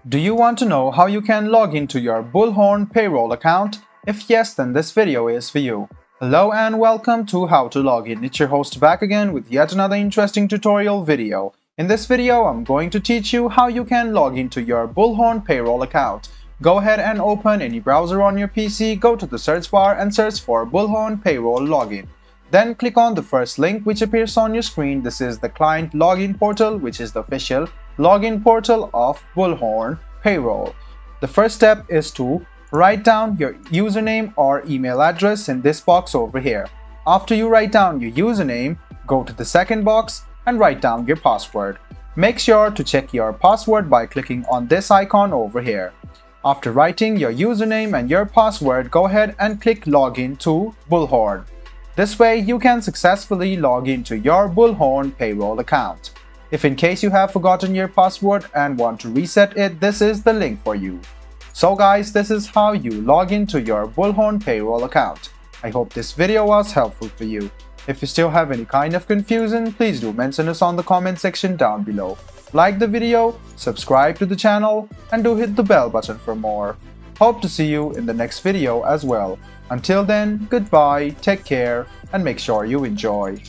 Do you want to know how you can log into your Bullhorn Payroll account? If yes, then this video is for you. Hello and welcome to How to Log In. It's your host back again with yet another interesting tutorial video. In this video, I'm going to teach you how you can log into your Bullhorn Payroll account. Go ahead and open any browser on your PC, go to the search bar and search for Bullhorn Payroll Login. Then click on the first link which appears on your screen. This is the client login portal, which is the official login portal of Bullhorn Payroll. The first step is to write down your username or email address in this box over here. After you write down your username, go to the second box and write down your password. Make sure to check your password by clicking on this icon over here. After writing your username and your password, go ahead and click Login to Bullhorn. This way you can successfully log into your Bullhorn Payroll account. If in case you have forgotten your password and want to reset it, this is the link for you. So guys, this is how you log into your Bullhorn Payroll account. I hope this video was helpful for you. If you still have any kind of confusion, please do mention us on the comment section down below. Like the video, subscribe to the channel, and do hit the bell button for more. Hope to see you in the next video as well. Until then, goodbye, take care, and make sure you enjoy.